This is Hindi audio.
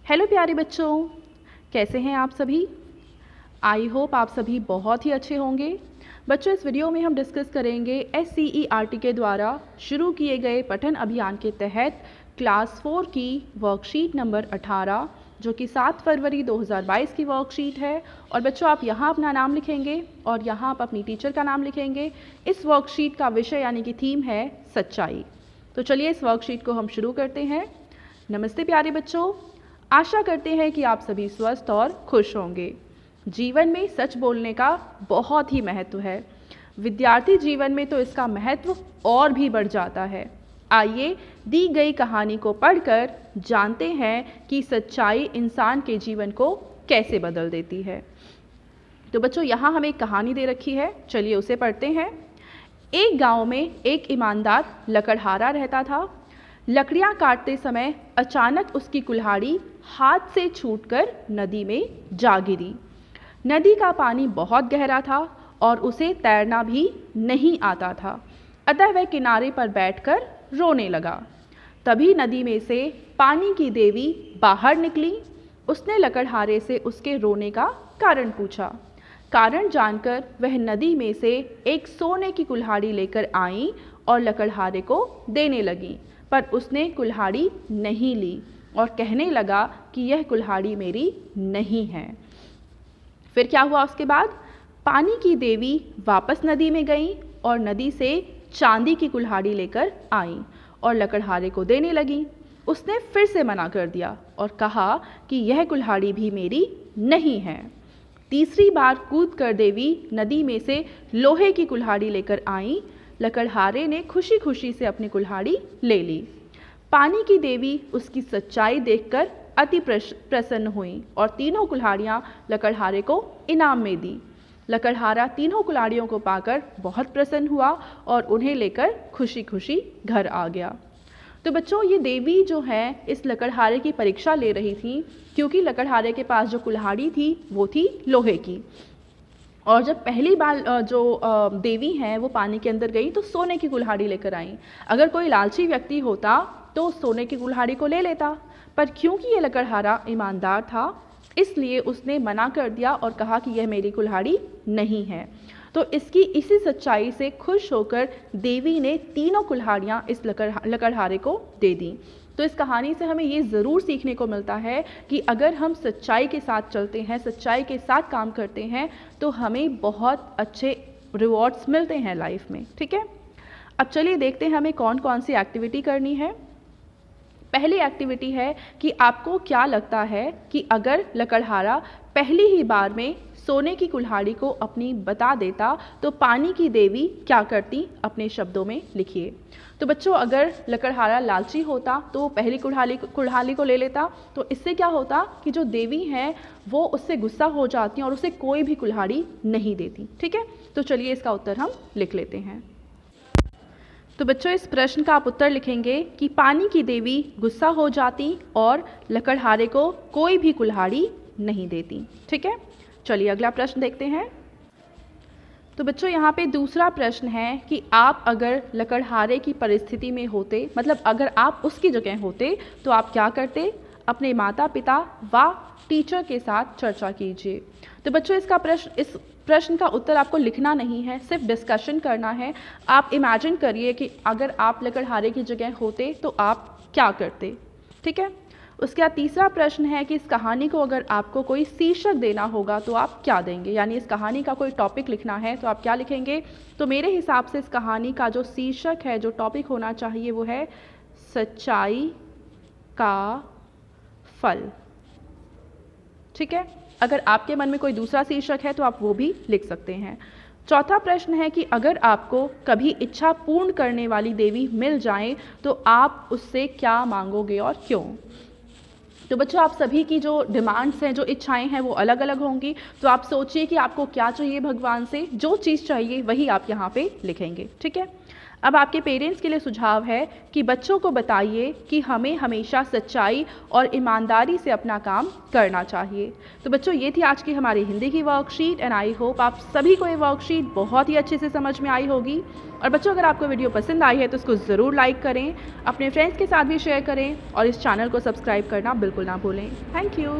हेलो प्यारे बच्चों, कैसे हैं आप सभी। आई होप आप सभी बहुत ही अच्छे होंगे। बच्चों, इस वीडियो में हम डिस्कस करेंगे SCERT के द्वारा शुरू किए गए पठन अभियान के तहत क्लास 4 की वर्कशीट नंबर 18, जो कि 7 फरवरी 2022 की वर्कशीट है। और बच्चों, आप यहाँ अपना नाम लिखेंगे और यहाँ आप अपनी टीचर का नाम लिखेंगे। इस वर्कशीट का विषय यानी कि थीम है सच्चाई। तो चलिए इस वर्कशीट को हम शुरू करते हैं। नमस्ते प्यारे बच्चों, आशा करते हैं कि आप सभी स्वस्थ और खुश होंगे। जीवन में सच बोलने का बहुत ही महत्व है। विद्यार्थी जीवन में तो इसका महत्व और भी बढ़ जाता है। आइए दी गई कहानी को पढ़कर जानते हैं कि सच्चाई इंसान के जीवन को कैसे बदल देती है। तो बच्चों, यहाँ हमें एक कहानी दे रखी है, चलिए उसे पढ़ते हैं। एक गांव में एक ईमानदार लकड़हारा रहता था। लकड़ियां काटते समय अचानक उसकी कुल्हाड़ी हाथ से छूटकर नदी में जा गिरी। नदी का पानी बहुत गहरा था और उसे तैरना भी नहीं आता था, अतः वह किनारे पर बैठकर रोने लगा। तभी नदी में से पानी की देवी बाहर निकली। उसने लकड़हारे से उसके रोने का कारण पूछा। कारण जानकर वह नदी में से एक सोने की कुल्हाड़ी लेकर आई और लकड़हारे को देने लगी, पर उसने कुल्हाड़ी नहीं ली और कहने लगा कि यह कुल्हाड़ी मेरी नहीं है। फिर क्या हुआ उसके बाद? पानी की देवी वापस नदी में गई और नदी से चांदी की कुल्हाड़ी लेकर आई और लकड़हारे को देने लगी। उसने फिर से मना कर दिया और कहा कि यह कुल्हाड़ी भी मेरी नहीं है। तीसरी बार कूद कर देवी नदी में से लोहे की कुल्हाड़ी लेकर आई। लकड़हारे ने खुशी खुशी से अपनी कुल्हाड़ी ले ली। पानी की देवी उसकी सच्चाई देखकर अति प्रसन्न हुई और तीनों कुल्हाड़ियाँ लकड़हारे को इनाम में दी। लकड़हारा तीनों कुल्हाड़ियों को पाकर बहुत प्रसन्न हुआ और उन्हें लेकर खुशी खुशी घर आ गया। तो बच्चों, ये देवी जो है इस लकड़हारे की परीक्षा ले रही थी, क्योंकि लकड़हारे के पास जो कुल्हाड़ी थी वो थी लोहे की। और जब पहली बार जो देवी हैं वो पानी के अंदर गई तो सोने की कुल्हाड़ी लेकर आई। अगर कोई लालची व्यक्ति होता तो सोने की कुल्हाड़ी को ले लेता, पर क्योंकि ये लकड़हारा ईमानदार था इसलिए उसने मना कर दिया और कहा कि यह मेरी कुल्हाड़ी नहीं है। तो इसी सच्चाई से खुश होकर देवी ने तीनों कुल्हाड़ियाँ इस लकड़हारे को दे दी। तो इस कहानी से हमें ये ज़रूर सीखने को मिलता है कि अगर हम सच्चाई के साथ चलते हैं, सच्चाई के साथ काम करते हैं, तो हमें बहुत अच्छे रिवॉर्ड्स मिलते हैं लाइफ में। ठीक है, अब चलिए देखते हैं हमें कौन कौन सी एक्टिविटी करनी है। पहली एक्टिविटी है कि आपको क्या लगता है कि अगर लकड़हारा पहली ही बार में सोने की कुल्हाड़ी को अपनी बता देता तो पानी की देवी क्या करती, अपने शब्दों में लिखिए। तो बच्चों, अगर लकड़हारा लालची होता तो पहली कुल्हाड़ी को ले लेता, तो इससे क्या होता कि जो देवी हैं वो उससे गुस्सा हो जाती हैं और उसे कोई भी कुल्हाड़ी नहीं देती। ठीक है, तो चलिए इसका उत्तर हम लिख लेते हैं। तो बच्चों, इस प्रश्न का आप उत्तर लिखेंगे कि पानी की देवी गुस्सा हो जाती और लकड़हारे को कोई भी कुल्हाड़ी नहीं देती। ठीक है, चलिए अगला प्रश्न देखते हैं। तो बच्चों, यहाँ पे दूसरा प्रश्न है कि आप अगर लकड़हारे की परिस्थिति में होते, मतलब अगर आप उसकी जगह होते तो आप क्या करते? अपने माता पिता व टीचर के साथ चर्चा कीजिए। तो बच्चों, इस प्रश्न का उत्तर आपको लिखना नहीं है, सिर्फ डिस्कशन करना है। आप इमेजिन करिए कि अगर आप लकड़हारे की जगह होते तो आप क्या करते। ठीक है, उसके बाद तीसरा प्रश्न है कि इस कहानी को अगर आपको कोई शीर्षक देना होगा तो आप क्या देंगे, यानी इस कहानी का कोई टॉपिक लिखना है तो आप क्या लिखेंगे। तो मेरे हिसाब से इस कहानी का जो शीर्षक है, जो टॉपिक होना चाहिए, वो है सच्चाई का फल। ठीक है, अगर आपके मन में कोई दूसरा शीर्षक है तो आप वो भी लिख सकते हैं। चौथा प्रश्न है कि अगर आपको कभी इच्छा पूर्ण करने वाली देवी मिल जाए तो आप उससे क्या मांगोगे और क्यों। तो बच्चों, आप सभी की जो डिमांड्स हैं, जो इच्छाएं हैं, वो अलग अलग होंगी। तो आप सोचिए कि आपको क्या चाहिए भगवान से, जो चीज़ चाहिए वही आप यहाँ पे लिखेंगे। ठीक है, अब आपके पेरेंट्स के लिए सुझाव है कि बच्चों को बताइए कि हमें हमेशा सच्चाई और ईमानदारी से अपना काम करना चाहिए। तो बच्चों, ये थी आज की हमारी हिंदी की वर्कशीट एंड आई होप आप सभी को ये वर्कशीट बहुत ही अच्छे से समझ में आई होगी। और बच्चों, अगर आपको वीडियो पसंद आई है तो इसको ज़रूर लाइक करें, अपने फ्रेंड्स के साथ भी शेयर करें और इस चैनल को सब्सक्राइब करना बिल्कुल ना भूलें। Thank you.